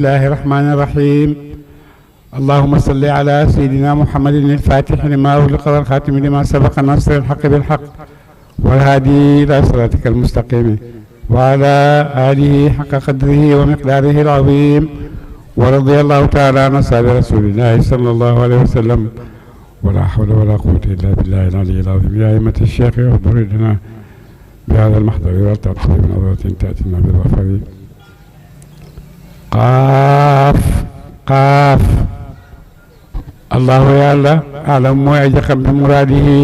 الله الرحمن الرحيم اللهم صل على سيدنا محمد الفاتح لما أغلق والخاتم لما سبق ناصر الحق بالحق والهادي إلى صراطك المستقيم وعلى آله حق قدره ومقداره العظيم ورضي الله تعالى عن أصحاب رسول الله صلى الله عليه وسلم ولا حول ولا قوة إلا بالله العلي العظيم يا أئمة الشيخ احضر لنا بهذا المحضر والتعطيل بنظرة تأتينا بالظفر qaaf allahu yàlla alam mooy aji xam bi muraadihi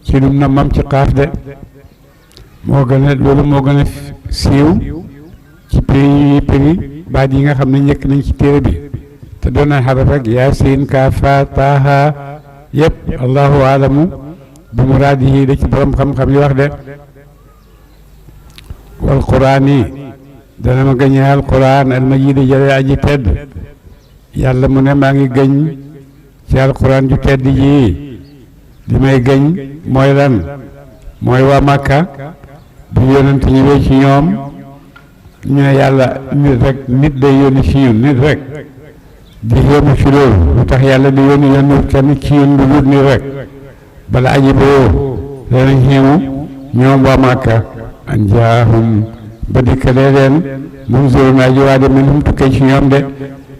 ci lum na mam ci qaaf de moo gën a loolu moo gën a siiw ci prix baat yi nga xam ne njëkk nañ ci téere bi te doon na xaraf rek yaasin kaafa taaha yëpp allahu alamu bi muraadihi da ci borom xam-xam yi wax de wal quraan yi dana ma gëñee alquran almajid jële aji tedd yàlla mu ne maa ngi gëñ ci alquran ju tedd ji li may gëñ mooy lan mooy waa Makka bu yonent ñëwee ci ñoom ñu ne yàlla nit day yónni ci ñun nit rek di yónni ci loolu lu tax yàlla di yónni kenn ci ñun lu dul nit rek bala aji boo dana ñëwu ñoom waa Makka an jaahum ba dikkalee leen munzirun aji waade minhum tukkee ci ñoom de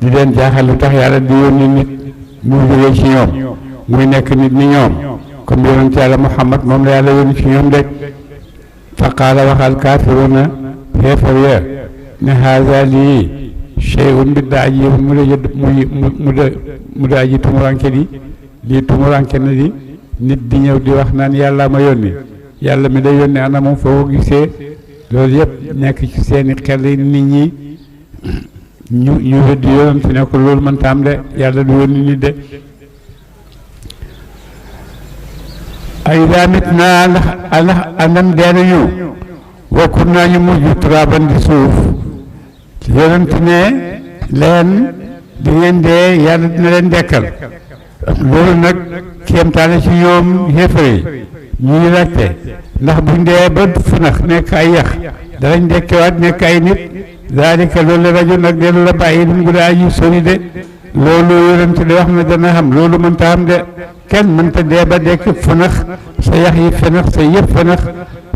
di leen jaaxal lu tax yàlla di yónni nit mu jógee ci ñoom muy nekk nit ni ñoom comme yonent yàlla Muhammad moom la yàlla yónni ci ñoom de fa qaala waxal kaafiruuna xeefar ya ne haza lii shay'un mbir da aji mu da aji tumuranke di lii tumuranke na di nit di ñëw di wax naan yàlla ma yónni yàlla mi da yónni ana moom foo ko gisee loolu yëpp nekk ci seeni xel nit ñi ñu weddi yonent ne ko loolu mënta am de yàlla du yónni nit de ay daa mit naa ndax andam deenañu wakkut naa ñu mujj turaaban di suuf yonent ne leen di ngeen dee yàlla dina leen dekkal loolu nag kéemtaane ci ñoom xéefare yi ñuy laajte ndax buñ dee ba funax nekk ay yax danañ dekkewaat nekk ay nit zaalika loolu la rajo nag dellu la bàyyi dum gu daa ji sori de loolu yonent di wax na dana xam loolu mënta xam de kenn mënta dee ba dekk funax sa yax yi fenax sa yëpp fenax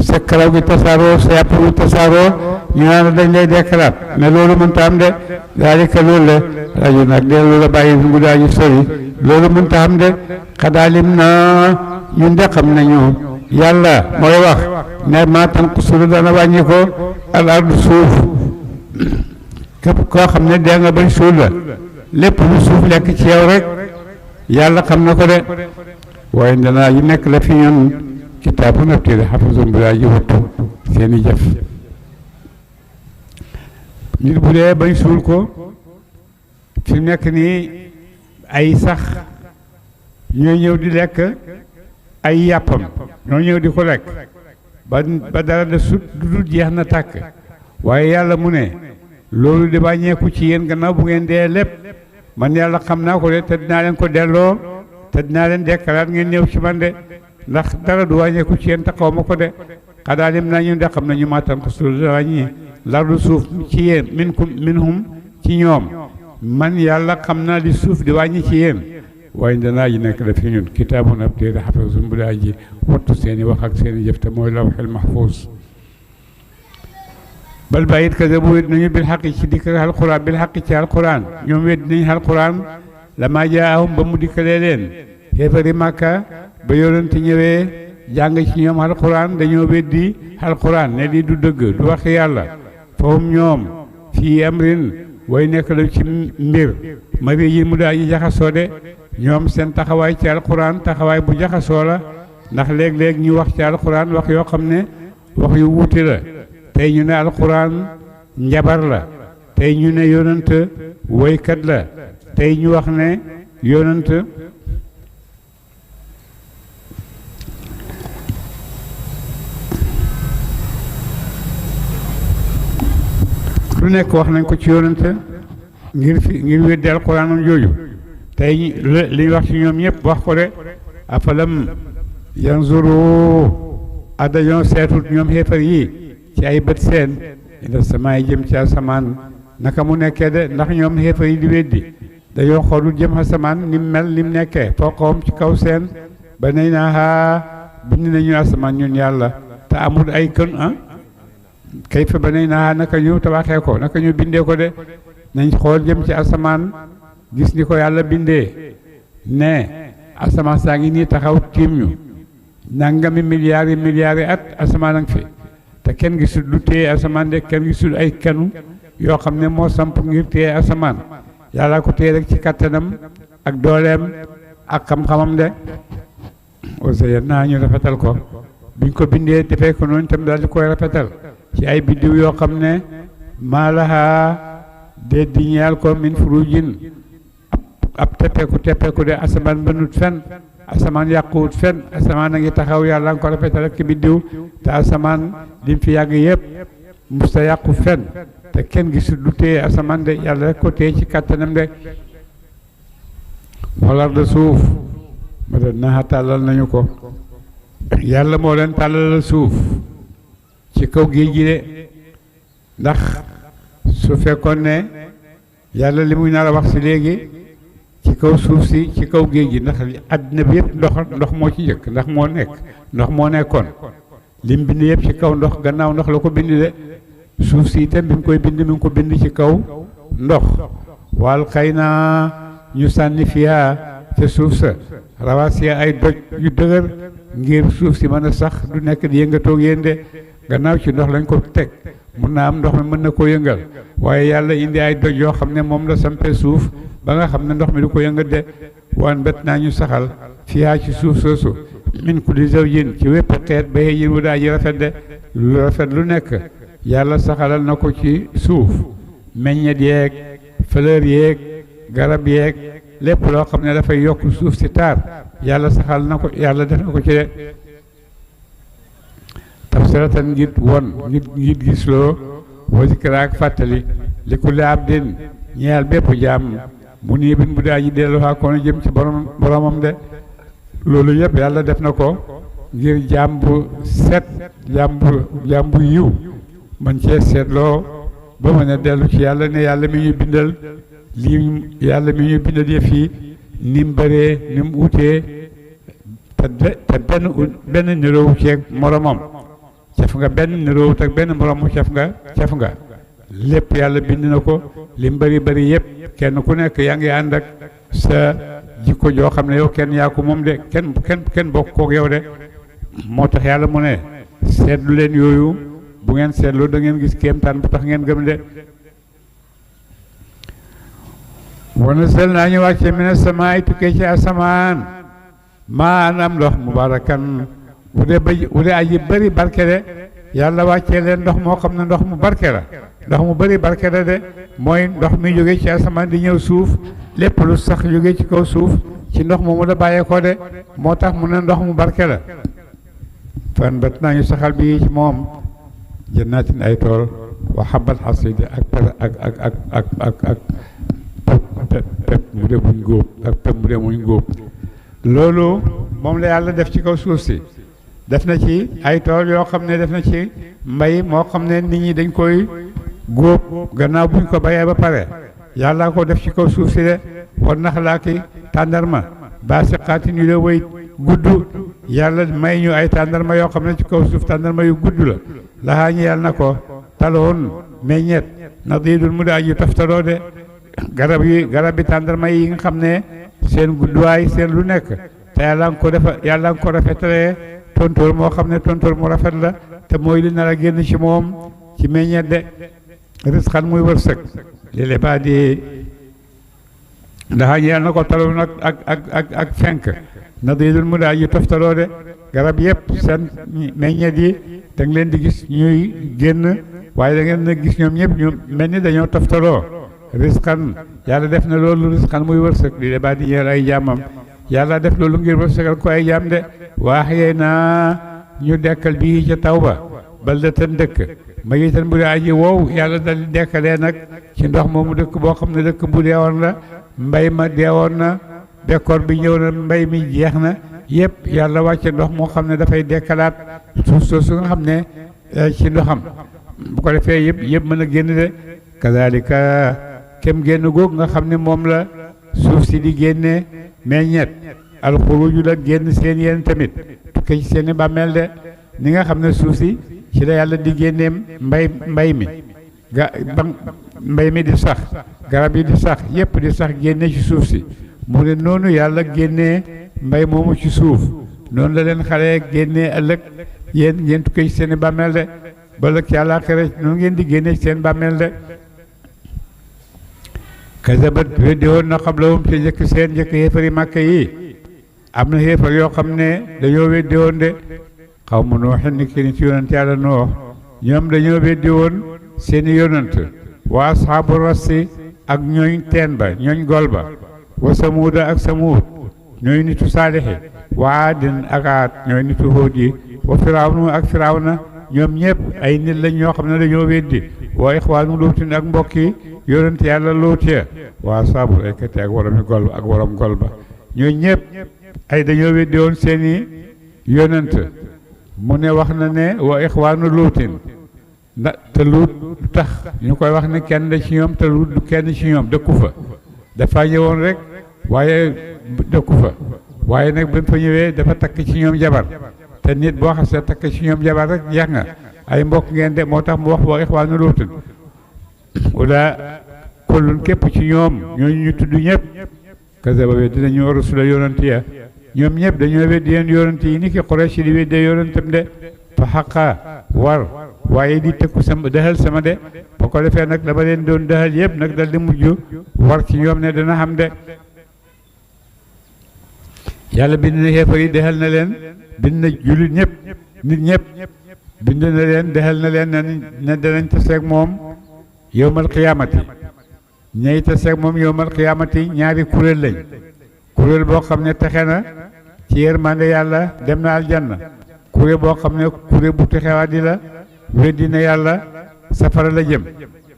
sa karaw gi tasaaroo sa yàpp wi tasaaroo ñu naan dañ lay dekkalaat ne loolu mënta xam de zaalika loolu la rajo nag dellu la bàyyi dum gu daa ji sori loolu mënta xam de xadaalim na ñun de xam nañu yàlla mooy wax ne maa tanqusu dana wàññi ko al ardu suuf képp koo xam ne dee nga bañ suul la lépp lu suuf lekk ci yow rek yàlla xam na ko de waaye danaa yu nekk la fi ñun kitaabu nabtiri xafisum bi daa ji wattu seeni jëf nit bu dee bañ suul ko fi nekk nii ay sax ñooy ñëw di lekk ay yàppam ñoo ñëw di ko lekk ba dara de sut du dul jeex na tàkk waaye yàlla mu ne loolu di wàññeeku ci yéen gannaaw bu ngeen dee lépp man yàlla xam naa ko de te dinaa leen ko delloo te dinaa leen dekkalaat ngeen ñëw ci man de ndax dara du wàññeeku ci yéen te xaw ma ko de xanaa lim naa ñun de xam nañu maatam ko su wàññi lardu suuf ci yéen minhum ci ñoom man yàlla xam naa di suuf di wàññi ci yéen waaye danaa ji nekk daf fi ñun kitaabun ab téere xafisun bu daa ji wattu seeni wax ak seeni jëf te mooy lawxil mahfuus bal bàyyit ka bu wét nañu bil xaqi ci dikk alquran bil xaqi ci alquran ñoom wét nañu alquran lama jaahum ba mu dikkalee leen xéefari màkka ba yonent ñëwee jàng ci ñoom alquran dañoo weddi alquran ne di du dëgg du wax yàlla fahum ñoom fii amrin way nekk la ci mbir mari yi mu daa ji jaxasoo de ñoom seen taxawaay ci alquran taxawaay bu jaxasoo la ndax léeg-léeg ñu wax ci alquran wax yoo xam ne wax yu wuute la tey ñu ne alquran njabar la tey ñu ne yonent woykat la tey ñu wax ne yonent lu nekk wax nañ ko ci yonent ngir weddi alquranam jooju tey li wax ci ñoom ñëpp wax ko de afalam yanzuru dañoo seetut ñoom xeefar yi ci ay bët seen ila samaay jëm ci asamaan naka mu nekkee de ndax ñoom xeefa yi di weddi dañoo xoolul jëm asamaan ni mu mel ni mu nekkee fawqahum ci kaw seen ba nay naa haa bind nañu asamaan ñun yàlla te amul ay kën kayfa ba nay naa haa naka ñu tabaxee ko naka ñu bindee ko de nañ xool jëm ci asamaan gis ni ko yàlla bindee ne asamaan saa ngi nii taxaw tiim ñu nangami milliards yi at asamaan a ngi fi te kenn gisul lu téye asamaan de kenn gisul ay kenu yoo xam ne moo samp ngir téye asamaan yàlla ko téye rek ci kattanam ak dooleem ak xam-xamam de aussi naa ñu rafetal ko biñ ko bindee defee ko noonu tam daal di koy rafetal ci ay biddiw yoo xam ne maalaha de di ñeel ko min furujin ab teppeeku de asamaan bënut fen asamaan yàquwut fen asamaan a ngi taxaw yàlla nga ko rafetal ak biddiw te asamaan lim fi yàgg yëpp musta yàqu fen te kenn gisul lu téye asamaan de yàlla rek ko téye ci kàttanam de walar de suuf ma de naa tàllal nañu ko yàlla moo leen tàllalal suuf ci kaw géej gi de ndax su fekkoon ne yàlla li muy nar a wax si léegi ci kaw suuf si ci kaw géej gi ndax àddina bi yëpp ndox moo ci jëkk ndax ndox moo nekkoon lim bind yëpp ci kaw ndox gannaaw ndox la ko bind de suuf si itam bi mu koy bind mi ngi ko bind ci kaw ndox wal xëy naa ñu sànni fiyaa te suuf sa rawaasiya ay doj yu dëgër ngir suuf si mën a sax du nekk di yëngatoog yéen de gannaaw ci ndox lañ ko teg mun naa am ndox mi mën na koo yëngal waaye yàlla indi ay doj yoo xam ne moom la sampee suuf ba nga xam ne ndox mi du ko yëngal de wan bet naa ñu saxal fiyaa ci suuf soosu min kulli zawjin ci wépp xeet ba yéen wu daa ji rafet de lu rafet lu nekk yàlla saxalal na ko ci suuf meññet yeeg fleur yeeg garab yeeg lépp loo xam ne dafay yokk suuf si taar yàlla saxal na ko yàlla def na ko ci de tafsiratan ngir won ngir gisloo wa zikra ak fàttali li kulli abdin ñeel bépp jaam mu nii bin bu daa ji dellu xaa koona jëm ci boromam de loolu yëpp yàlla def na ko ngir jaam bu set jaam bu yiw man cee seetloo ba mën a dellu ci yàlla ne yàlla mi ñu bindal lii yàlla mi ñu bindal yëf yi ni mu bëree ni mu utee te benn niroowu ceeg moromam cef nga benn niroowut ak benn moromu cef nga lépp yàlla bind na ko li mu bëri yëpp kenn ku nekk yaa ngi ànd ak sa jikko joo xam ne yow kenn yaa ko moom de kenn bokk kook yow de moo tax yàlla mu ne seetlu leen yooyu bu ngeen seetlu da ngeen gis kéemtaan bu tax ngeen gëm de wana sel naa ñu wàcce mina samaay tukkee ci asamaan maa am ndox mubarakan bu dee aji bëri barke de yàlla wàccee leen ndox moo xam ne ndox mu barke la ndox mu bëri barke la de mooy ndox mi jógee ci asamaan di ñëw suuf lépp lu sax jógee ci kaw suuf ci ndox moomu la bàyyeekoo de moo tax mu ne ndox mu barke la fan bat naa ñu saxal bi ci moom jannaatin ay tool wa xabal xasidi ak pep mu de muñ góob ak pep mu de muñ góob loolu moom la yàlla def ci kaw suuf si def na ci ay tool yoo xam ne def na ci mbay moo xam ne nit ñi dañ koy góob gannaaw buñ ko bayee ba pare yàlla ko def ci kaw suuf si de war nax laa ki tàndarma ba si xaati ñu de way gudd yàlla may ñu ay tàndarma yoo xam ne ci kaw suuf tàndarma yu gudd la laxaa ñu yàlla na ko taloon meññeet ndax di dul mu daa ji toftaloo de garab bi tàndarma yi nga xam ne seen gudduwaay seen lu nekk te yàlla nga ko rafetalee tontóor moo xam ne tontóor mu rafet la te mooy li nar a génn ci moom ci meññeet de risqan muy wërsëg li le baa di ndaxa ñeel na ko taloon ak fenk ndax di dul mu daa ji toftaloo de garab yëpp seen meññeet yi da nga leen di gis ñuy génn waaye da ngeen na gis ñoom ñëpp ñu mel ni dañoo toftaloo risqan yàlla def na loolu risqan muy wërsëg li le baa di ñeel ay jaamam yàlla def loolu ngir wërsëgal ko ay jaam de waax yee naa ñu dekkal bii ca taw ba baldatan dëkk ma yitan bu dee aji wow yàlla dal dekkalee nag ci ndox moomu dëkk boo xam ne dëkk bu deewoon la mbay ma deewoon na bekkoor bi ñëw na mbay mi jeex na yëpp yàlla wàcce ndox moo xam ne dafay dekkalaat suuf soosu nga xam ne ci ndoxam bu ko defee yëpp mën a génn de kadalika kem génn googu nga xam ne moom la suuf si di génne meññet alxuruju la génn seen yéen tamit tukkee ci seen i bàmmeel de ni nga xam ne suuf si ci la yàlla di génneem mbay mi mbay mi di sax garab yi di sax yépp di sax génne ci suuf si mu ne noonu yàlla génnee mbay moomu ci suuf noonu la leen xale génnee ëllëg yéen ngeen tukkee ci seen i bàmmeel de ba ëllëg ci àllaaxira noonu ngeen di génne ci seen bàmmeel de kasabat weddi woon na xablahum te njëkk seen njëkk xéefari màkk yi am na xéefar yoo xam ne dañoo weddi woon de xaw ma nooxin ni ki ni ci yonent yàlla noox ñoom dañoo weddi woon seeni yonent waa asxaabu rassi ak ñooñ teen ba ñooñ gol ba wa samuuda ak samuud ñooy nitu saalixi waa aadin ak aad ñooy nitu hóod yi wa firawnu ak firawna ñoom ñëpp ay nit lañ ñoo xam ne dañoo weddi waa ixwaanu luutin ak mbokk yi yonent yàlla luut ya waa asxaabu aykati ak waromi gol ak warom gol ba ñooy ñëpp ay dañoo weddi woon seeni yonent mu ne wax na ne wa ixwaanu luutin te luut du tax ñu koy wax ne kenn la ci ñoom te luut du kenn ci ñoom dëkku fa dafa ñëwoon rek waaye dëkku fa waaye nag ba mu fa ñëwee dafa takk ci ñoom jabar te nit boo xasee takk ci ñoom jabar rek jeex nga ay mbokk ngeen de moo tax mu wax wa ixwaanu luutin wala kullun képp ci ñoom ñooñu ñu tudd ñëpp kasaba weddi nañu rusula yonent ya ñoom ñëpp dañoo weddi yéen yonent yi ni ki Quraysh di weddee yonentam de fa xaqa war waaye di tëkku sama dëxal sama de ba ko defee nag dama leen doon dëxal yëpp nag dal di mujj war ci ñoom ne dana xam de yàlla bind na xeefar yi dëxal na leen bind na jullit ñëpp nit ñëpp bind na leen dëxal na leen ne danañ taseeg moom yowmal qiyaamati ñay taseeg moom yowmal qiyaamati ñaari kuréel lañ kuréel boo xam ne texe na ci yërmande yàlla dem na aljanna kuréel boo xam ne kuréel bu texewaat di la weddi na yàlla safara la jëm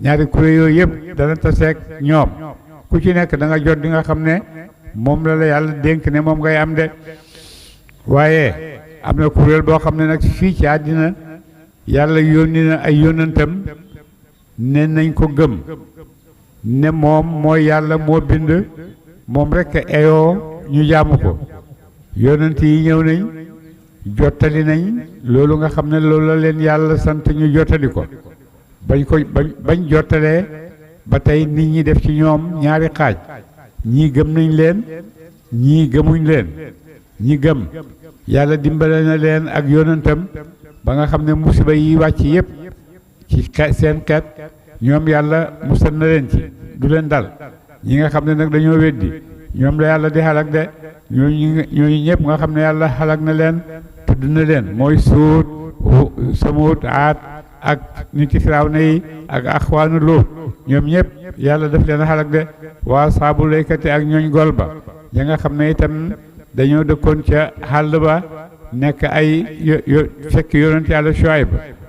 ñaari kuréel yooyu yëpp dana taseeg ñoom ku ci nekk da nga jot di nga xam ne moom la yàlla dénk ne moom ngay am de waaye am na kuréel boo xam ne nag fii ci àddina yàlla yónni na ay yónnantam ne nañ ko gëm ne moom mooy yàlla moo bind moom rekk eyoo ñu jaamu ko yónnant yi ñëw nañ jottali nañ loolu nga xam ne loolu la leen yàlla sant ñu jottali ko bañ jottalee ba tey nit ñi def ci ñoom ñaari xaaj ñii gëm nañ leen ñii gëmuñ leen ñi gëm yàlla dimbale na leen ak yónnantam ba nga xam ne musiba yi wàcc yépp ci seen kat ñoom yàlla musal na leen ci du leen dal ñi nga xam ne nag dañoo weddi ñoom la yàlla di xalak de ñooñu ñëpp nga xam ne yàlla xalak na leen tudd na leen mooy suut samut aat ak nit ci Firawna yi ak axwaanu Luut ñoom ñëpp yàlla daf leen xalak de waa saabu laykati ak ñooñ gol ba ña nga xam ne itam dañoo dëkkoon ca xàll ba nekk ay fekk yonent yàlla Shuayb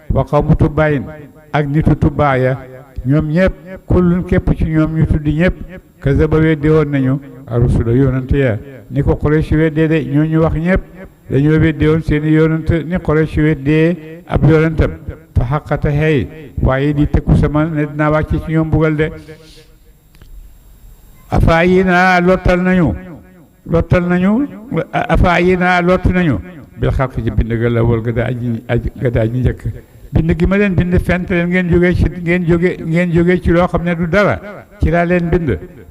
wa qawmu Tubbaayin ak nitu Tubbaaya ñoom ñëpp kullun képp ci ñoom ñu tuddi ñëpp kazaba weddi woon nañu arusula yonent ya ni ko Quraysh weddee de ñooñu wax ñëpp dañoo weddi woon seeni yonent ni Quraysh weddee ab yonentam fa xaqata xëy waaye di tëkku sama ne dinaa wàcce ci ñoom bugal de afaa yi naa lottal nañu afaa yi naa lott nañu bil xalq ci bind ga la wal ga daa ji njëkk bind gi ma leen bind fent leen ngeen jóge ci loo xam ne du dara ci laa leen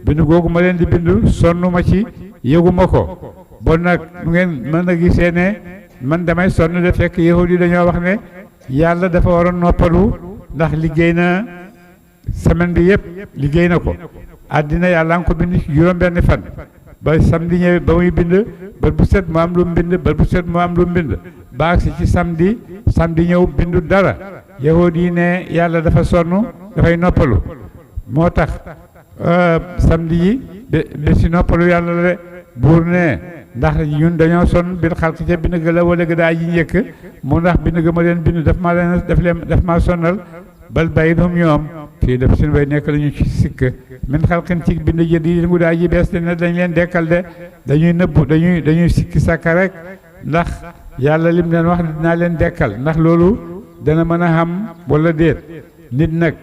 bind googu ma leen di bind sonn ma ci yëguma ko bon nag mu ngeen mën a gisee ne man damay sonn de fekk yahud yi dañoo wax ne yàlla dafa waroon noppalu ndax liggéey na semaine bi yëpp liggéey na ko àddina yàlla nga ko bind ci juróom-benn fan ba samedi ñëwee ba muy bind bët bu set mu am lu mu bind bët bu set mu am lu mu bind ba agsi ci samedi ñëw bindu dara yahud yi ne yàlla dafa sonn dafay noppalu moo tax samedi yi bi si noppalu yàlla la de buur ne ndax ñun dañoo sonn bil xalq ca bind ga la wala ga daa ji njëkk mu ndax bind ga ma leen bind daf maa sonnal bal baydhum ñoom fii def suñu bay nekk lañu ci sikk min xalqin ci bind jëd yi ngu daa ji bees te ne dañ leen dekkal de dañuy nëbbu dañuy sikki sàkka rek ndax yàlla lim leen wax dinaa leen dekkal ndax loolu dana mën a xam wala déet nit nag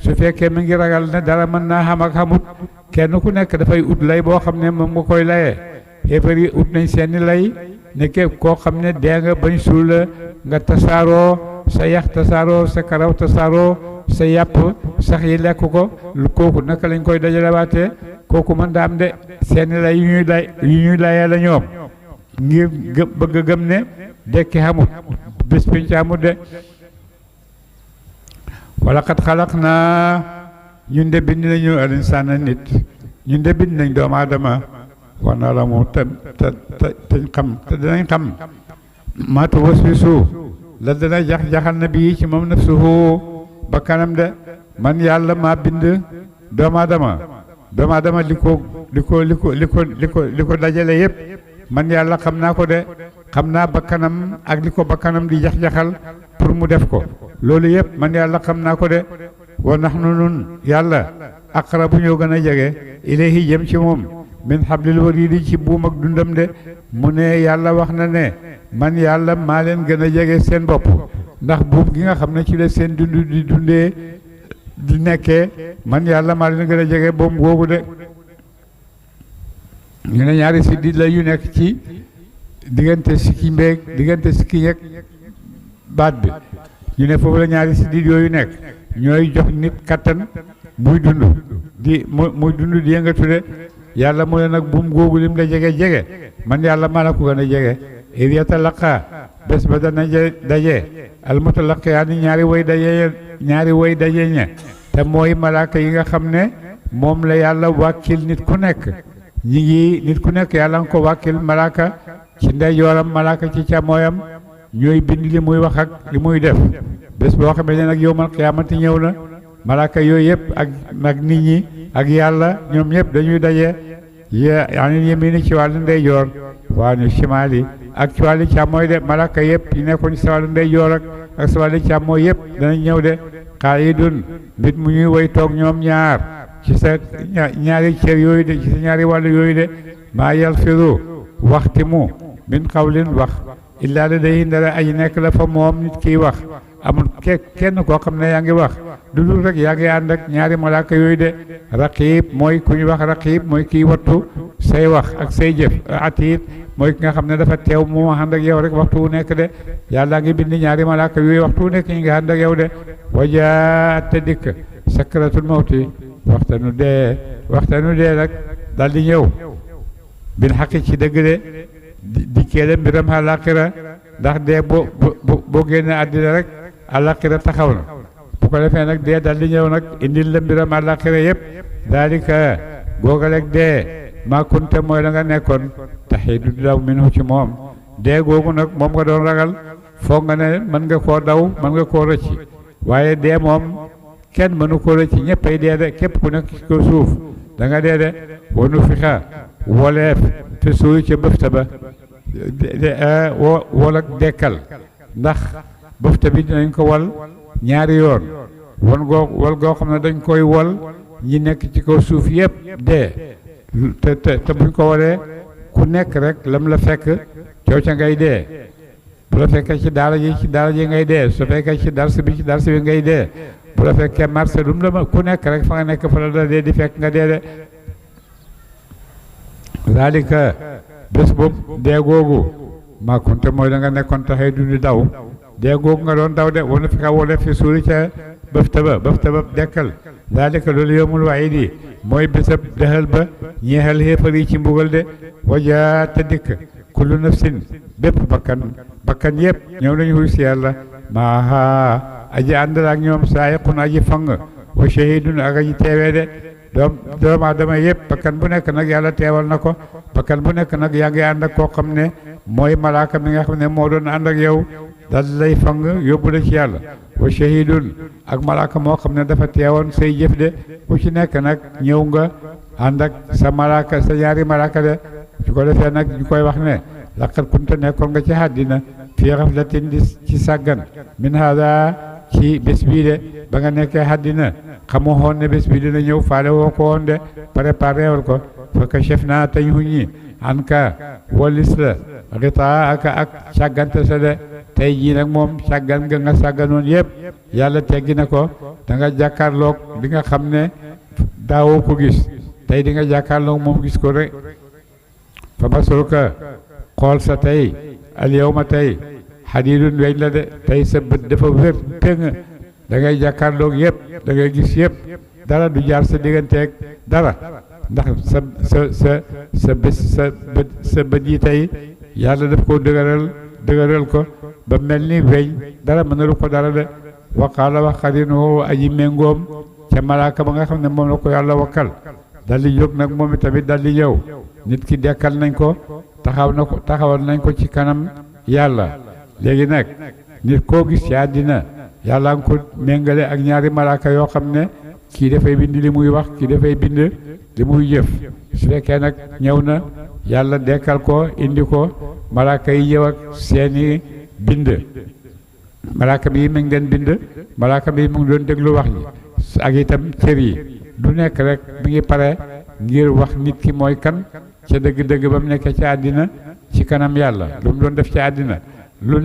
su fekkee mi ngi ragal ne dara mën naa xam ak xamut kenn ku nekk dafay ut lay boo xam ne moom nga koy layee xéefar yi ut nañ seeni lay ne képp koo xam ne dee nga bañ suul la nga tasaaroo sa yax tasaaroo sa karaw tasaaroo sa yàpp sax yi lekk ko kooku naka lañ koy dajalewaatee kooku mën daa am de seeni lay yu ñuy layee la ñoom ngir bëgg a gëm ne dekki xamut bés piñ ci xamut de wala xat xalaq naa ñun de bind nañu al insaana nit ñun de bind nañ doomu aadama war na la mu te xam te dinañ xam maatu waswisu la dana jaxal na bii ci moom nafsuhu ba kanam de man yàlla maa bind doomu aadama li ko dajale yëpp man yàlla xam naa ko de xam naa ba kanam ak li ko ba kanam di jax-jaxal pour mu def ko loolu yëpp man yàlla xam naa ko de wa nahnu nun yàlla aqrabu ñoo gën a jege ilayhi jëm ci moom min hablil waridi ci buum ak dundam de mu ne yàlla wax na ne man yàlla maa leen gën a jege seen bopp ndax buum gi nga xam ne ci la seen dund di dundee di nekkee man yàlla maa leen gën a jege boom googu de ñu ne ñaari siddit la yu nekk ci diggante sikki mbeeg diggante sikki yeeg baat bi ñu ne foofu la ñaari siddit yooyu nekk ñooy jox nit kattan muy dund muy dund di yëngatu de yàlla mu ne nag buum googu lim la jege man yàlla maa la ko gën a jege id yatalaqa bés ba dana daje almutalaqiyaani ñaari way daje ña te mooy malaaka yi nga xam ne moom la yàlla wàkkil nit ku nekk nit ku nekk yàlla nga ko wàkkil malaaka ci ndeyjooram malaaka ci càmmooyam ñooy bind li muy wax ak li muy def bés boo xamee ne nag yowmal qiyaamati ñëw na malaaka yooyu yëpp ak nit ñi ak yàlla ñoom ñëpp dañuy daje yaani yemini ci wàllu ndeyjoor waa ñu shimaali ak ci wàllu càmmooy de malaaka yëpp yi nekkoon ci wàllu ndeyjoor ak ci wàllu càmmooy yëpp danañ ñëw de qaa'idun mbit mu ñuy way toog ñoom ñaar ci sa ñaari cër yooyu de ci sa ñaari wàllu yooyu de maa yalfidu waxti mu min qawlin wax illaa ladayhi ndara aji nekk la fa moom nit kiy wax amul kenn koo xam ne yaa ngi wax du dul rek yaa ngi ànd ak ñaari malaaka yooyu de raqib mooy ku ñu wax raqib mooy kiy wattu say wax ak say jëf atiid mooy ki nga xam ne dafa teew mu ànd ak yow rek waxtu wu nekk de yàlla ngi bind ñaari malaaka yooyu waxtu wu nekk ñu ngi ànd ak yow de wajaat te dikk sakratul mawti waxtanu dee nag daal di ñëw bin xaqi ci dëgg de dikkee la mbiram àllaaxira ndax dee boo génnee àddina rek àllaaxira taxaw na bu ko defee nag dee daal di ñëw nag indil la mbiram àllaaxira yëpp daalika googaleeg dee maa kunte mooy la nga nekkoon taxiidu di daw minhu ci moom dee googu nag moom nga doon ragal foog nga ne mën nga koo daw mën nga koo rëcc waaye dee moom kenn mënu koo rëcc ñëppay dee de képp ku nekk ci ko suuf da nga dee de wanu fixa woleef te suuy ca bëfta ba wol ak dekkal ndax bëfta bi dinañ ko wal ñaari yoon wol goo xam ne dañ koy wol ñi nekk ci kaw suuf yëpp dee te buñ ko walee ku nekk rek lam la fekk coow ca ngay dee bu la fekkee ci daara ji ngay dee su fekkee ci darsi bi ngay dee bu la fekkee marché dum la ku nekk rek fa nga nekk fa la dee di fekk nga dee de zalika bés boobu dee googu maa kunte mooy da nga nekkoon taxee du di daw dee googu nga doon daw de wana fi xaw wala fi suuri ca bëfta ba dekkal zalika loolu yomul waaye di mooy bésab dexal ba ñeexal xéefar yi ci mbugal de waja te dikk kullu nafsin bépp bakkan yëpp ñëw nañu xuy si yàlla maa aji àndal ak ñoom saayiqun aji fang wa shahidun ak aji teewee de doomu aadama yëpp bakkan bu nekk nag yàlla teewal na ko bakkan bu nekk nag yaa ngi ànd ak koo xam ne mooy malaaka mi nga xam ne moo doon ànd ak yow dal lay fang yóbbu la ci yàlla wa shahidun ak malaaka moo xam ne dafa teewoon say jëf de ku ci nekk nag ñëw nga ànd ak sa malaaka sa ñaari malaaka de su ko defee nag ñu koy wax ne laqad kunta nekkoon nga ci àddina fii xaflatin di ci sàggan min hada ci bés bii de ba nga nekkee àddina xamoo xoon ne bés bi dina ñëw faale woo ko woon de préparé wal ko fa kashaf naa tañ huññi an ka walis la ritaa ak càggante sa de tey jii nag moom sàggan nga sàgganoon yëpp yàlla teggi na ko da nga jàkkaarloog di nga xam ne daawoo ko gis tey di nga jàkkaarloog moom gis ko rek fa basaruka xool sa tey al yawma tey xadiidun weñ la de tey sa bët dafa wér péng da ngay jàkkaarloog yëpp da ngay gis yëpp dara du jaar sa digganteeg dara ndax sa bët yi tey yàlla daf koo dëgëral ko ba mel ni weñ dara mënalu ko dara de waqaala wax xarinuhu aji méngoom ca malaaka ba nga xam ne moom la ko yàlla wakkal dal di jóg nag moom tamit dal di ñëw nit ki dekkal nañ ko taxawal nañ ko ci kanam yàlla léegi nag nit koo gis ci àddina yàlla nga ko méngale ak ñaari malaaka yoo xam ne kii dafay bind li muy wax kii dafay bind li muy jëf su fekkee nag ñëw na yàlla dekkal ko indi ko malaaka yi ñëw ak seeni bind malaaka bi mu ngi doon bind malaaka bi mu ngi doon déglu wax ji ak itam cër yi du nekk rek mi ngi pare ngir wax nit ki mooy kan ca dëgg-dëgg ba mu nekkee ci àddina ci kanam yàlla lu mu doon def ci àddina lu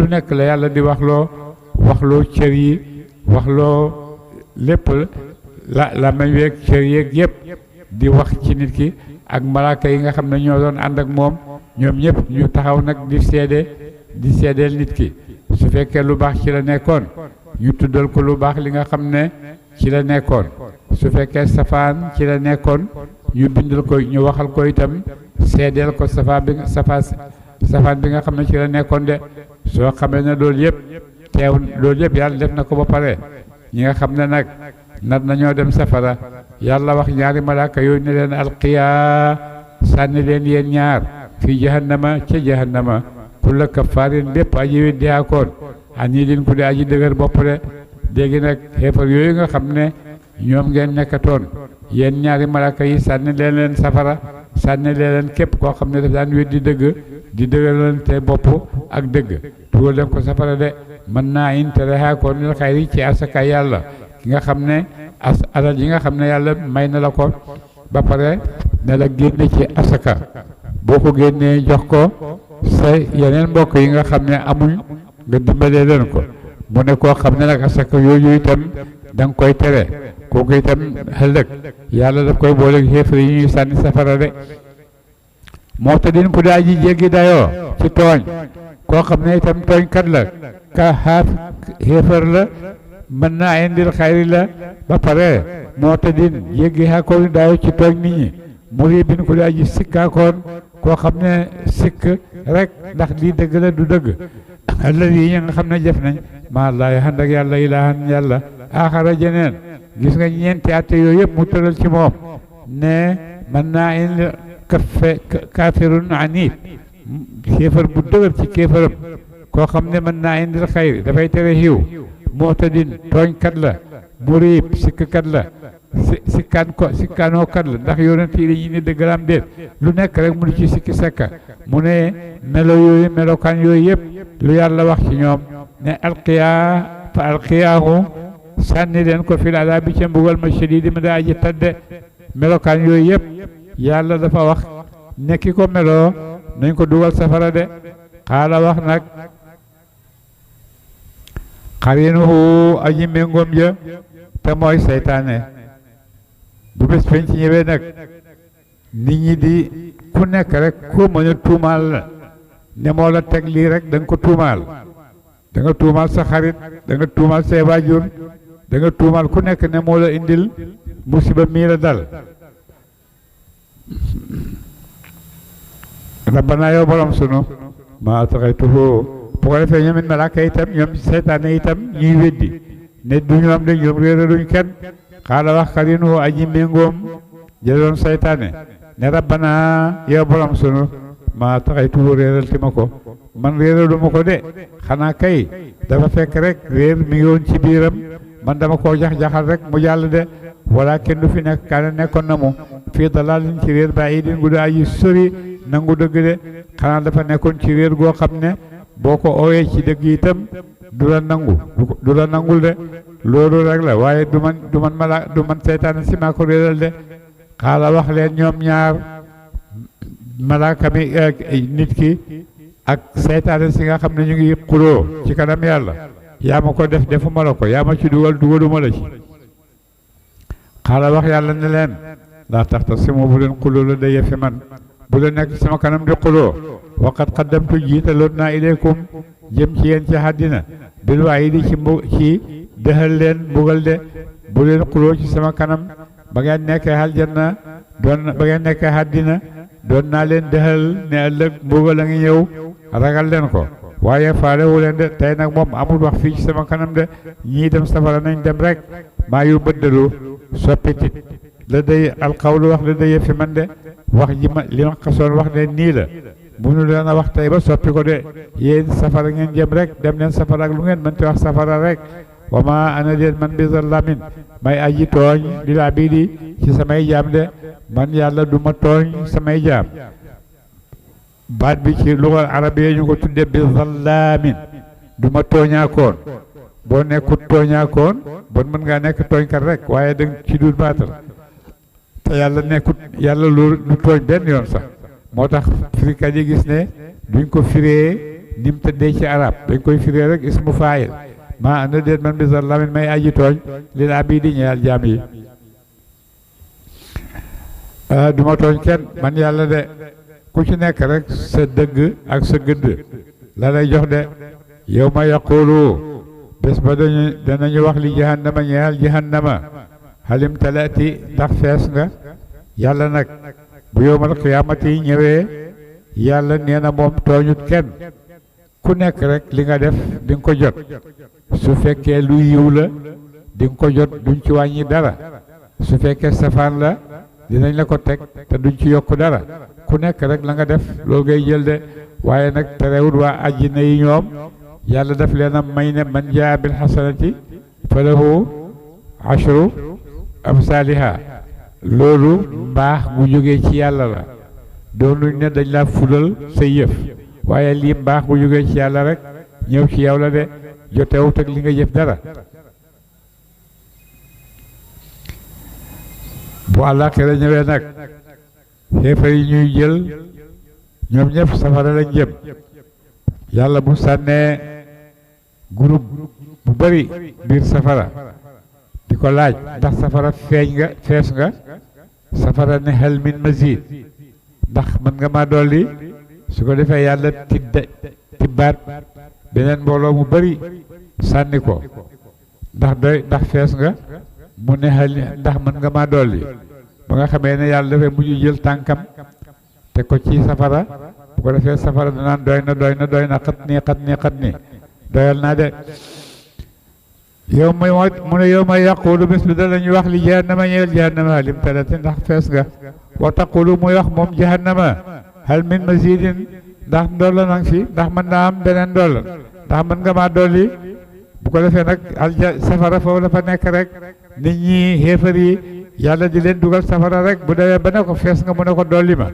nekk la yàlla di waxloo cër yi waxloo lépp la mañ weeg cër yeeg yëpp di wax ci nit ki ak malaaka yi nga xam ne ñoo doon ànd ak moom ñoom ñëpp ñu taxaw nag di seedeel nit ki su fekkee lu baax ci la nekkoon ñu tuddal ko lu baax li nga xam ne ci la nekkoon su fekkee safaan ci la nekkoon ñu bindal ko ñu waxal ko itam seedeel ko safaan bi nga xam ne ci la nekkoon de soo xamee ne loolu yëpp yàlla def na ko ba pare ñi nga xam ne nag nat nañoo dem safara yàlla wax ñaari malaaka yooyu ne leen alqiyaa sànni leen yéen ñaar fii jahannama ca jahannama kulla kaffaarin bépp aji weddi haakoon ani lin ku di aji dëgër bopp de léegi nag xeefar yooyu nga xam ne ñoom ngeen nekkatoon yéen ñaari malaaka yi sànni leen safara sànni leen képp koo xam ne daf daan weddi dëgg di dëgëralante bopp ak dëgg dugal leen ko safara de mën naa in tere haakoon lil xayri ci asaka yàlla ki nga xam ne alal yi nga xam ne yàlla may na la ko ba pare ne la génne ci asaka boo ko génnee jox ko sa yeneen mbokk yi nga xam ne amuñ nga dimbalee leen ko mu ne koo xam ne nag asaka yooyu itam da nga koy tere kooku itam ëllëg yàlla daf koy boole xéefar yi ñuy sànni safara de moo te din ku daa ji jéggi dayoo ci tooñ koo xam ne itam tooñkat la ka xéefar la mën naa indil xayri la ba pare moo te din jéggi xaakoon dayoo ci tooñ nit ñi muri bin ku daa ji sikkaakoon koo xam ne sikk rek ndax lii dëgg la du dëgg alladi yi nga xam ne jëf nañ maa laay ànd ak yàlla ilaahan yàlla aaxara jeneen gis nga ñeenti atte yooyu yëpp mu tëral ci moom ne mën naa indi kaafirun aniit kéefar bu dëgër ci kéefaram koo xam ne mën naa indil xayri dafay tere xiiw mootadin tooñkat la muriib sikkkat la sikkaanoo kat la ndax yonent yi dañuy ne dëggalaam déet lu nekk rek mu di ci sikki sakka mu ne melokaan yooyu yëpp lu yàlla wax ci ñoom ne alqiyaahu sànni leen ko fil adaabi ca mbugal ma shadiidi ma daa aji tadde melokaan yooyu yëpp yàlla dafa wax ne ki ko meloo nañ ko dugal safara de xaala wax nag xarinuhu aji méngoom ja te mooy seytaane bu bés feeñ ci ñëwee nag nit ñi di ku nekk rek ku mën a tuumaal la ne moo la teg lii rek da nga ko tuumaal da nga tuumaal sa xarit da nga tuumaal say waajur da nga tuumaal ku nekk ne moo la indil musiba mii la dal rabbana yow borom sunu maa taxaytuhu bu ko defee ñoom it malaaka itam ñoom seytaane itam ñuy weddi ne du ñoom de ñoom réeraluñ kenn xaala wax xarinuhu aji méngoom jëloon seytaane ne rabbana yow borom sunu maa taxaytuhu réeral ti ma ko man réeralu ma ko de xanaa kay dafa fekk rek réer mi ngi woon ci biiram man dama koo jax-jaxal rek mu jàll de wala kenn du fi nekk kaana nekkoon na mu fii dalaalin ci réer ba idin gu daa aji sori nangu dëgg de xanaa dafa nekkoon ci réer goo xam ne boo ko oowee ci dëgg itam du la nangul de loolu rek la waaye du man seytaane si maa ko réeral de xaala wax leen ñoom ñaar malaaka mi nit ki ak seytaane si nga xam ne ñu ngi xuloo ci kanam yàlla yaa ma ko def defuma la ko yaa ma ci dugal dugaluma la ci xaala wax yàlla ne leen laa tax tax sama bu leen xuloo la day fi man bu leen nekk sama kanam di xuloo waqat qaddamtu jiitaloon naa ilaykum jëm ci yéen ci àddina bil waayidi ci dëxal leen mbugal de bu leen xuloo ci sama kanam ba ngeen nekkee aljanna ba ngeen nekkee àddina doon naa leen dëxal ne ëllëg mbugal a ngi ñëw ragal leen ko waaye faale wu leen de tey nag moom amul wax fii ci sama kanam de ñii dem safara nañ dem rek maa yu bëddalu soppitit la day alxawlu wax la day fi man de wax ji ma li ma xasoon wax ne nii la munu leen a wax tey ba soppi ko de yéen safara ngeen jëm rek dem leen safara ak lu ngeen mënti wax safara rek wa ma ana leen man bi zallamin may aji tooñ lil abidi ci samay jaam de man yàlla du ma tooñ samay jaam baat bi ci lugal arabiya ñu ko tudde bi zallamin du ma tooñaakoon boo nekkut tooñaakoon bon mën ngaa nekk tooñkat rek waaye danga ci dul baatal te yàlla nekkut yàlla lu tooñ benn yoon sax moo tax firikat yi gis ne duñ ko firee ni mu tëddee ci arab dañ koy firee rek ismu faayil maa ana déet man bi zallamin may aji tooñ lil abidi ñeel jaam yi du ma tooñ kenn man yàlla de ku ci nekk rek sa dëgg ak sa gëdd la lay jox de yow ma yaqulu bés ba danañu wax li jahannama ñeel jahannama halim talaati ndax fees nga yàlla nag bu yowmal qiyaamati ñëwee yàlla nee na moom tooñut kenn ku nekk rek li nga def di nga ko jot su fekkee lu yiw la di nga ko jot duñ ci wàññi dara su fekkee safaan la dinañ la ko teg te duñ ci yokk dara ku nekk rek la nga def loolu ngay jël de waaye nag terewul waa àjjina yi ñoom yàlla daf leen a may ne man jaa bil xasanati falahu ashru amsaaliha loolu mbaax bu jógee ci yàlla la doonuñ ne dañ laa fulal sa yëf waaye lii mbaax bu jógee ci yàlla rek ñëw ci yow la de jotewut ak li nga jëf dara bu àllaaxira ñëwee nag xeefa yi ñuy jël ñoom ñëpp safara lañ jëm yàlla bu sànnee groupe bu bari biir safara di ko laaj ndax safara fees nga safara ne hal min mazid ndax mën nga ma dolli su ko defee yàlla tibbaat beneen mbooloo mu bari sànni ko ndax fees nga mu ne hal ndax mën nga ma dolli ba nga xamee ne yàlla dafay mujj jël tànkam te ko ci safara bu ko defee safara danaan doy na xat nii doyal naa de yow may mu ne yow may yàquulu bés bi danañu wax li jahannama ñeel jahannama halim talati ndax fees nga wa taqulu muy wax moom jahannama hal min mazidin ndax ndollo nang fi ndax mën naa am beneen ndollo ndax mën nga maa dolli bu ko defee nag safara foofu dafa nekk rek nit ñi xéefar yi yàlla di leen dugal safara rek bu demee ba ne ko fees nga mu ne ko dolli ma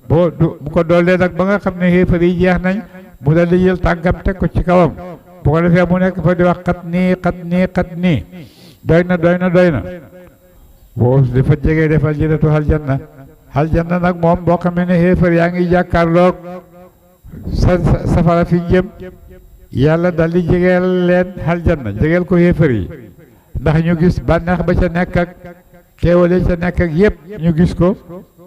bu ko dollee nag ba nga xam ne xéefar yi jeex nañ mu dal di jël tànkam teg ko ci kawam bu ko defee mu nekk fa di wax xat nii doy na boo dafa jege defal jënatu aljanna nag moom boo xam ne xéefar yaa ngi jàkkaarloog safara fi jëm yàlla dal di jegeel leen aljanna jegeel ko xéefar yi ndax ñu gis bànneex ba ca nekk ak xéewale ca nekk ak yépp ñu gis ko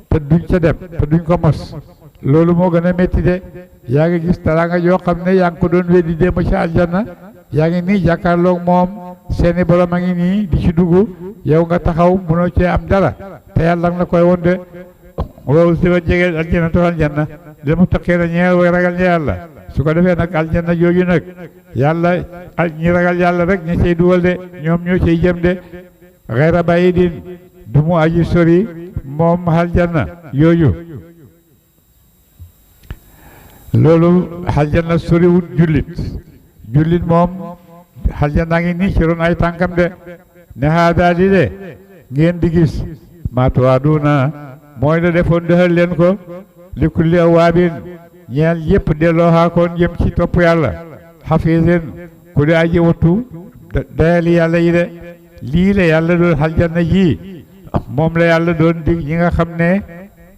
te duñ ca dem te duñ ko mos loolu moo gën a métti de yaa ngi gis teraanga joo xam ne yaa ngi ko doon weddi démb ci aljanna yaa ngi nii jàkkaarloog moom seeni borom a ngi nii di ci dugg yow nga taxaw mënoo cee am dara te yàlla nga la koy won de loolu si ba jegeel aljanna li mu taqee na ñeel way ragal ña yàlla su ko defee nag aljanna jooju nag yàlla ñi ragal yàlla rek ña cay dugal de ñoom ñoo cay jëm de xayra baidin du mu aji sori moom aljanna yooyu loolu aljanna soriwut jullit moom aljanna ngi nii ci ron ay tànkam de ne haadaa di de ngeen di gis maatuwaaduuna mooy la defoon dëxal leen ko li kulli awaabin ñeel yépp delloo xaakoon jëm ci topp yàlla xafiisin ku di aji wattu dayali yàlla yi de lii la yàlla doon aljanna ji moom la yàlla doon dig ñi nga xam ne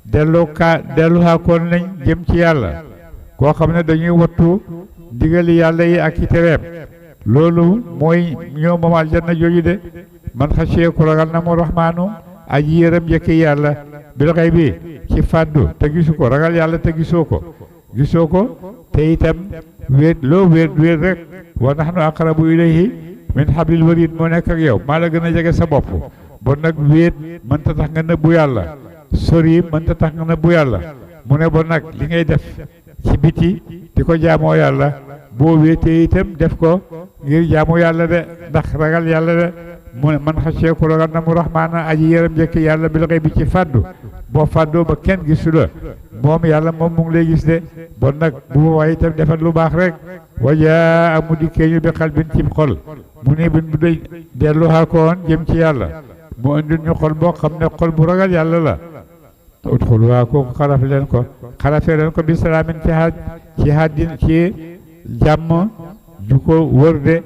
dellu xaakoon nañ jëm ci yàlla koo xam ne dañuy wattu digali yàlla yi ak i tereem loolu mooy ñoo moom aljanna jooju de man xasee ku ragal na mu rahmaanu aji yërëm jëkki yàlla bil xay bi ci fàddu te gisu ko ragal yàlla te gisoo ko te itam wéet loo wéet rek wa nahnu aqrabu ilayhi min hablil warid moo nekk ak yow maa la gën a jege sa bopp bon nag wéet mënta tax nga nëbbu yàlla sori mënta tax nga nëbbu yàlla mu ne bon nag li ngay def ci biti di ko jaamoo yàlla boo wéetee itam def ko ngir jaamu yàlla de ndax ragal yàlla de mu ne man xasee ku ragal na mu rahmaana aji yërëm jëkki yàlla bil xay bi ci fàddu boo fàddoo ba kenn gisu la moom yàlla moom mu ngi lay gis de bon nag bu boobaa itam defal lu baax rek wajaa amu dikkee ñu bi xal bin cib xol mu ne bin bu day dellu xaakoon jëm ci yàlla mu indil ñu xol boo xam ne xol bu ragal yàlla la udxuluhaa kooku xarafee leen ko bi salaamin ci haddin ci jàmm ju ko wër de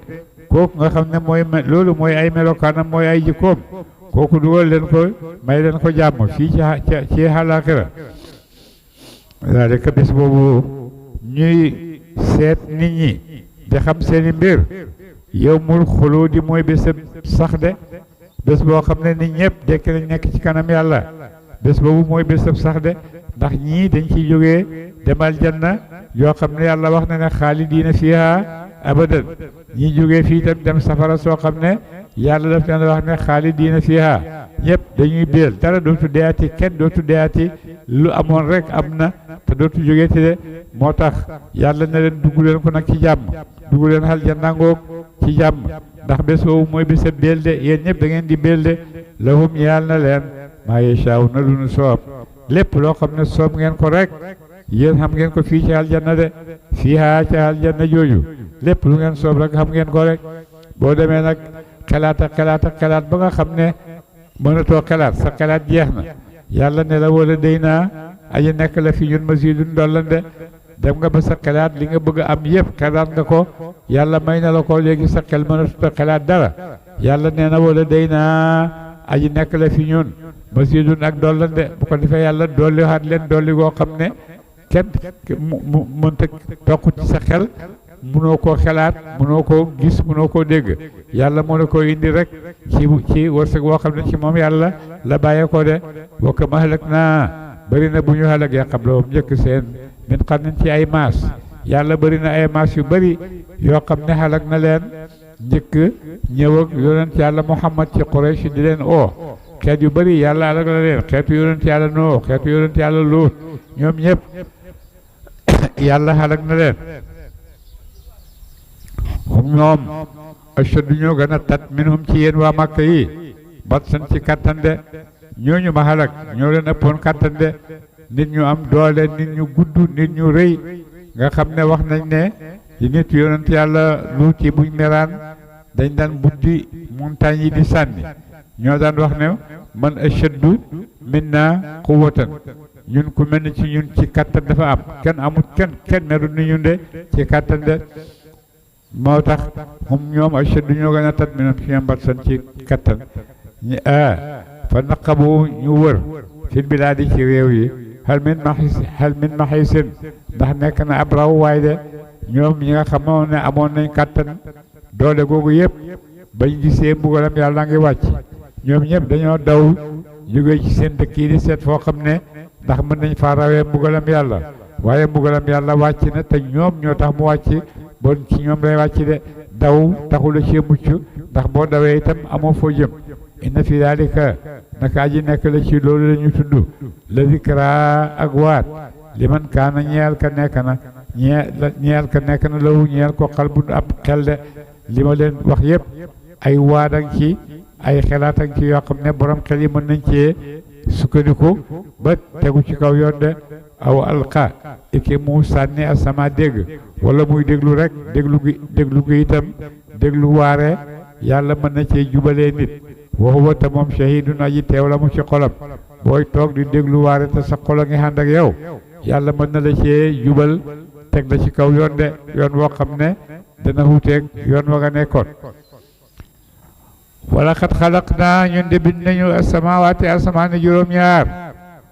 kooku nga xam ne loolu mooy ay melokaanam mooy ay jikkoom kooku dugal leen ko may leen ko jàmm fii ci àllaaxira daalika bés boobu ñuy seet nit ñi di xam seeni mbir yawmul xuluudi mooy bésab sax de bés boo xam ne nit ñëpp dekk nañ nekk ci kanam yàlla bés boobu mooy bésab sax de ndax ñii dañ ciy jógee demal janna yoo xam ne yàlla wax na ne xaalidiina fiihaa abadan ñi jógee fii itam dem safara soo xam ne yàlla daf leen wax ne xaalidiina fiihaa ñëpp dañuy béel dara dootu deyaati kenn dootu deyaati lu amoon rek am na te dootu jógee te de moo tax yàlla ne leen dugg leen ko nag ci jàmm dugg leen aljanna ngoog ci jàmm ndax bés boobu mooy bésab béel de yéen ñëpp da ngeen di béel de lahum yàlla na leen maa yashaaw na lu nu soob lépp loo xam ne soob ngeen ko rek yéen xam ngeen ko fii ci aljanna de fiihaa ci aljanna jooju lépp lu ngeen soob rek xam ngeen ko rek boo demee nag xelaat ba nga xam ne mënatoo xelaat sa xelaat jeex na yàlla ne la wala day naa aji nekk la fi ñun masiidun dollande dem nga ba sa xelaat li nga bëgg a am yëpp xelaat nga ko yàlla may na la ko léegi sa xel mënatut xelaat dara yàlla nee na wala day naa aji nekk la fi ñun masiidun ak dollande bu ko defee yàlla dolli waat leen dolli goo xam ne kenn mu mënta toq ci sa xel mënoo koo xelaat mënoo koo gis mënoo koo dégg yàlla moo la ko indi rek ci wërsëg boo xam ne ci moom yàlla la bàyyeekoo de bokk ma xalak naa bëri na bu ñu xalagee xam la moom njëkk seen min xam nañ ci ay maas yàlla bëri na ay maas yu bëri yoo xam ne xalag na leen njëkk ñëw ak yonent yàlla Muhammad ci Quraysh di leen xeet yu bëri yàlla xalag na leen xeetu yonent yàlla Nuux xeetu yonent yàlla Luut ñoom ñëpp yàlla xalag na leen ñoom ashaddu ñoo gën a tat minhum ci yéen waa Màkka yi batsan ci kattan de ñooñu ma xalak ñoo leen ëppoon kattan de nit ñu am doole nit ñu gudd nit ñu rëy nga xam ne wax nañ ne yi nit yonent yàlla lu ci buñ meraan dañ daan buddi montagne yi di sànni ñoo daan wax ne man ashaddu minna quwwatan ñun ku mel ni ci ñun ci kattan dafa am kenn amut kenn meru ni ñun de ci kattan de moo tax ñoom ashaddu ñoo gën a tat minhum ci ñoom batsan ci kattan fa naqabu ñu wër fil bilaadi ci réew yi hal min mahisin ndax nekk na ab raw waay de ñoom ñi nga xamoon ne amoon nañ kattan doole googu yëpp bañ gisee mbugalam yàlla ngi wàcc ñoom ñëpp dañoo daw jóge ci seen dëkk yi di seet foo xam ne ndax mën nañ faa rawee mbugalam yàlla waaye mbugalam yàlla wàcc na te ñoom ñoo tax mu wàcc bon ci ñoom lay wàcc de daw taxula ci mucc ndax boo dawee itam amoo foo jëm inna fi daalika naka aji nekk la ci loolu la ñu tudd la zikra ak waat li man kaana ñeel ka nekk na lawu ñeel ko xalbun ab xel de li ma leen wax yëpp ay waadang ci ay xelaatang ci yoo xam ne borom xel yi mën nañ cee sukkandiku ba tegu ci kaw yoon de aw alqa iki mu sànni asama dégg wala muy déglu rek déglu gi itam déglu waare yàlla mën na cee jubalee nit waxuwa te moom shahidun aji teew la mu ci xolam booy toog di déglu waare te sa xol a ngi ànd ak yow yàlla mën na la cee jubal teg la ci kaw yoon de yoon woo xam ne dana wuuteeg yoon wa nga nekkoon wala xat xalaq naa ñun de bind nañu asamawaati asamaani juróom-ñaar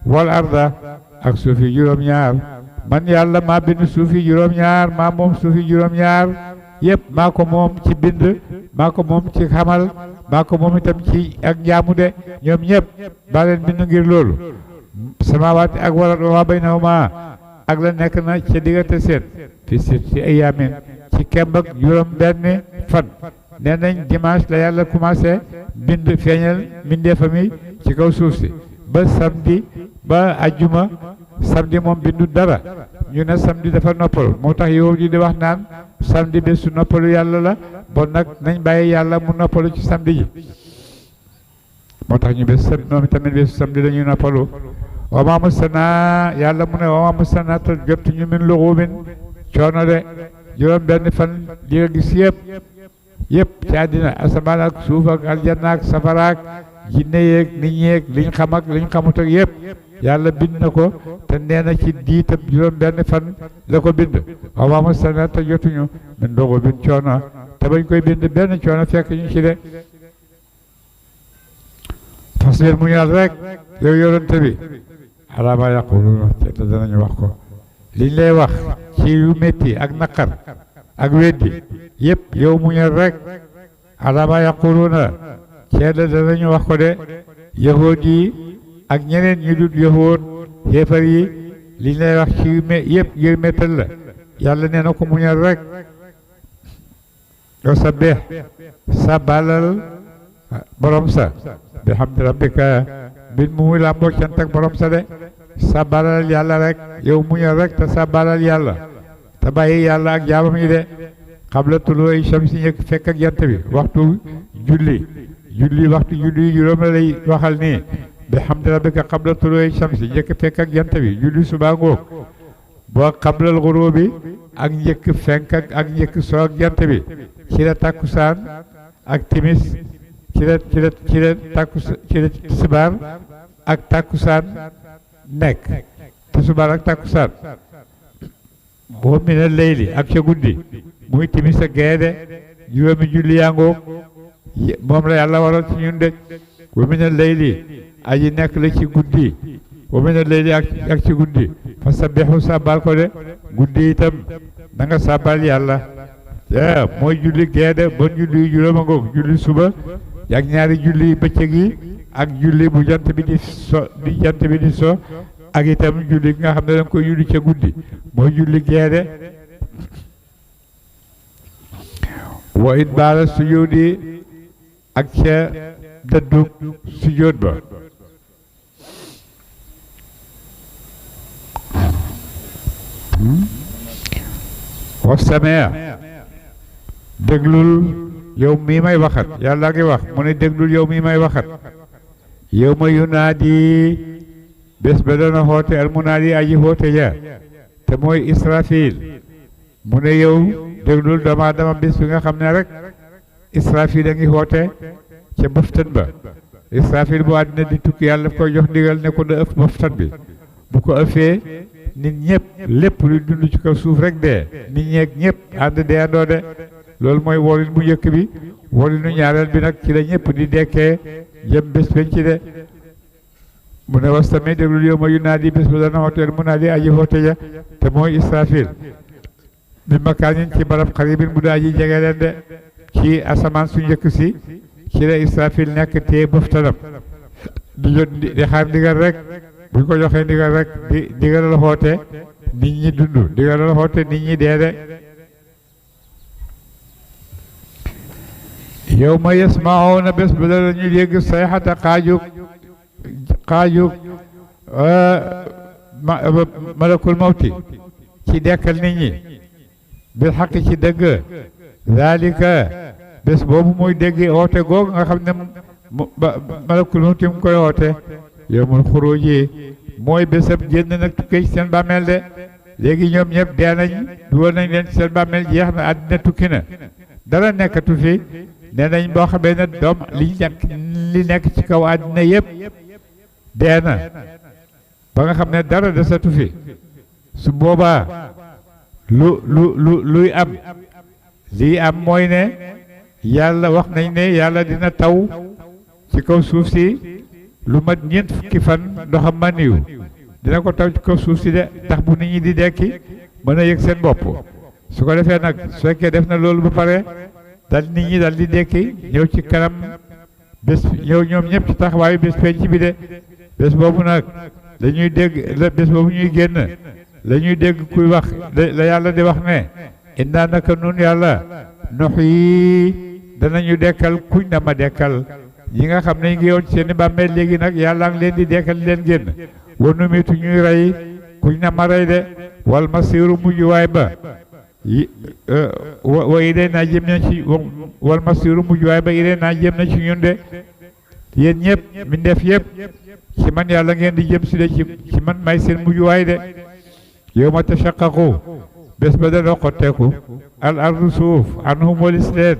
wal arda ak suufi juróom-ñaar man yàlla maa bind suufi juróom-ñaar maa moom suufi juróom-ñaar yëpp maa ko moom ci bind maa ko moom ci xamal maa ko moom itam ci ak njaamu de ñoom ñëpp baa leen bind ngir loolu samaawaati ak waa baynahuma ak la nekk na ca diggante seen fi sittati ayyaamin ci kemb ak juróom benn fan nee nañ dimanche la yàlla commencé bind feeñal mbindeefam yi ci kaw suuf si ba samedi ba ajjuma samedi moom bindu dara ñu ne samedi dafa noppalu moo tax yow ji di wax naan samedi bésu noppalu yàlla la bon nag nañ bàyyi yàlla mu noppalu ci samedi ji moo tax ñu bés samedi noonu tamit bésu samedi dañuy noppalu wa maa masanaa yàlla mu ne wa maa masanaa te jot ñu min luxuubin coono de juróom benn fan di nga gis yëpp ci àddina asamaan ak suuf ak aljanna ak safara ak jinne yeeg nit ñeeg liñ xam ak liñ xamut ak yëpp yàlla bind na ko te nee na ci diitam juróom benn fan la ko bind wa maa masanaa te jotuñu min luxuubin coono te bañ koy bind benn coono fekk ñu ci de fas leen mu ñal rek yow yorante bi alaa maa yaquluuna te danañu wax ko liñ lay wax ci yu métti ak naqar ak weddi yëpp yow muñal rek alaa maa yaquluuna ceeda danañu wax ko de yahood yi ak ñeneen ñu dul yahood xéefar yi liñ lay wax ci yu yëpp ngir méttal la yàlla nee na ko muñal rek yow sa beex sa balal borom sa bi hamdi rabbika mbir mu muy làmboo cant ak borom sa de sàbbalal yàlla rek yow muñal rek te sàbbalal yàlla te bàyyi yàlla ak jaamam yi de xabla tulooy shamsi ñëkk fekk ak jant bi waxtu julli waxtu julli juróom la lay waxal nii bi hamdi rabbika xabla tulooy shamsi njëkk fekk ak jant bi julli suba ngoog boo xablal xurubi ak njëkk fenk ak njëkk soo ak jant bi ci la takkusaan ak timis ci la tisbaar ak takkusaan nekk tisbaar ak takkusaan boo mina layli ak ca guddi muy timis ak geede juróomi julli yaa ngoog moom la yàlla waral ci ñun de wa mina layli aji nekk la ci guddi wa mina layli ak ci guddi fa sabbihu sabbal ko de guddi itam na nga sabbal yàlla mooy julli geede bon julli juróom a ngoog julli suba ak ñaari julli bëccëg yi ak julli bu jant bi di so ak itam julli nga xam ne da nga koy julli ca guddi mooy julli geede wa it baala sujudi ak ca dëddu sujud ba wa samea déglul yow mii may waxat yàlla ngi wax mu ne déglul yow mii may waxat yow ma yunaadi bés ba dana xoote al munaadi aji xoote ja te mooy Israfil mu ne yow déglul dama bés bi nga xam ne rek Israfil a ngi xoote ca bëftan ba Israfil bu àddina di tukki yàlla daf koy jox ndigal ne ko da ëf bëftan bi bu ko ëffee nit ñëpp lépp lu dund ci kaw suuf rek dee nit ñeeg ñëpp ànd dee andoo de loolu mooy wolin bu njëkk bi wolinu ñaareel bi nag ci la ñëpp di dekkee jëm bés penc de mu ne was tamit déglul yow ma yunaadi bés ba dana xooteel munaadi aji xoote ja te mooy Israfil bi makaanin ci barab xaribin bu daa ji jege leen de ci asamaan su njëkk si ci la Israfil nekk tee bëftanam di xaar ndigal rek buñ ko joxee ndigal rek di ndigalal xoote nit ñi dund ndigalal xoote nit ñi dee de yow ma yasmauna bés ba la ñu dégg sayxata xaajug malakul mawti ci dekkal nit ñi bil xaq ci dëgg zalika bés boobu muy dégg oote googu nga xam ne malakul mawti mu koy oote yowmul xuruji mooy bésab génn nag tukkee ci seen bàmmeel de léegi ñoom ñëpp dee nañ dugal nañ leen ci seen bàmmeel jeex na àddina tukki na dara nekkatu fi nee nañ boo xamee ne doom li nekk ci kaw àddina yëpp dee na ba nga xam ne dara desatu fi su boobaa luy am lii am mooy ne yàlla wax nañ ne yàlla dina taw ci kaw suuf si lu mat ñeent fukki fan ndoxam maniw dina ko taw ci kaw suuf si de tax bu nit ñi di dekki mën a yëg seen bopp su ko defee nag su fekkee def na loolu ba pare dal nit ñi dal di dekki ñëw ci kanam bés ñëw ñoom ñëpp ci taxawaayu bés penc bi de bés boobu nag dañuy dégg la bés boobu ñuy génn la ñuy dégg kuy wax la yàlla di wax ne innaa naka nun yàlla nox yi danañu dekkal kuñ na ma dekkal ñi nga xam ne ñu ngi yoon seen i bàmmeel léegi nag yàlla ngi leen di dekkal leen génn wa numitu ñuy rey kuñ na ma rey de wal masiiru mujjuwaay ba wa idee naa jëm na ci wal masiiru mujjuwaay ba idee naa jëm na ci ñun de yéen ñëpp mi def yëpp ci man yàlla ngeen di jëm si de ci man may seen mujjuwaay de yow ma tashaqqaqu bés ba dana xotteeku al ardu suuf anhum walis leen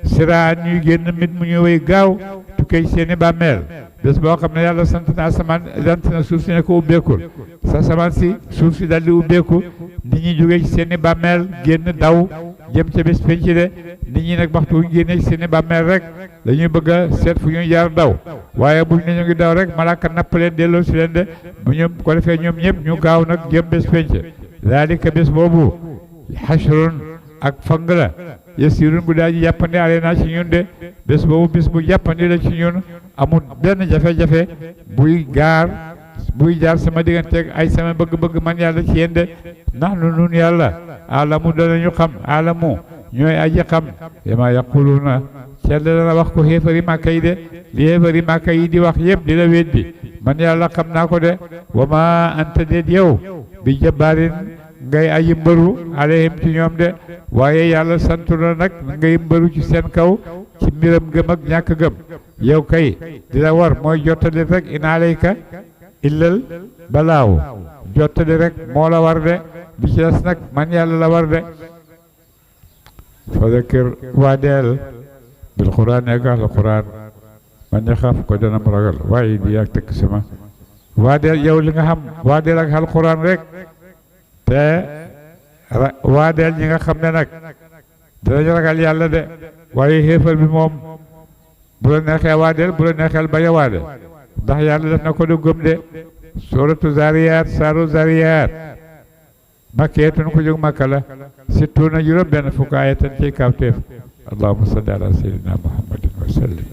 siraan ñuy génn mit mu ñëwee gaaw tukkee seeni bàmmeel bés boo xam ne yàlla sant na asamaan sant na suuf si ne ko ubbeekul sa asamaan si suuf si daldi ubbeeku nit ñi jógee ci seeni bàmmeel génn daw jëm ca bés penc de nit ñi nag waxtu wuñ génnee ci seeni bàmmeel rek dañuy bëgg a seet fu ñuy jaar daw waaye buñ ne ñu ngi daw rek malaaka napp leen delloo si leen de bu ñoom ko defee ñoom ñëpp ñu gaaw nag jëm bés penc daalika bés boobu xashrun ak fang la yasirun bu daa ji jàppandi ale naa ci ñun de bés boobu bés bu jàppandi la ci ñun amul benn jafe-jafe buy jaar sama digganteeg ay sama bëgg-bëgg man yàlla ci yéen de ndax nun yàlla alamu danañu xam alamu ñooy aji xam yama yaquluna cell dana wax ko xéefari màkka yi de li xéefari màkka yi di wax yëpp di la weddi man yàlla xam naa ko de wa ma anta déet yow bi jabbaarin ngay aji mbëru alayhim ci ñoom de waaye yàlla santu na nag ngay mbëru ci seen kaw ci mbiram gëm ak ñàkk gëm yow kay di la war mooy jottali rek in alayka illal balaaw jottali rek moo la war de bi ci des nag man yàlla la war de fa zakir waa deel bil quraan ak al quraan man yaxaaf ko dana mu ragal waaye di ak tëkk sama waa deel yow li nga xam waa deel ak al quraan rek te waadeel ñi nga xam ne nag dinañ ragal yàlla de waaye xéefal bi moom bu la neexee waadeel bu la neexeel bañ a waade ndax yàlla def na ko du gëm de suratu Zariyat saaru Zariyat makkeetun ko jóg makka la sittuuna juróom benn fukk ayatan ci kawteef allahumma salli ala sayyidina muhammadin wa sallim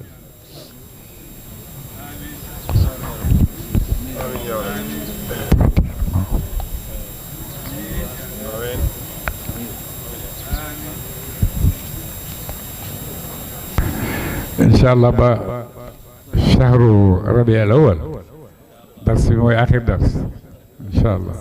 incha allah ba shahru rabi al awal dars bi mooy axir dars incha allah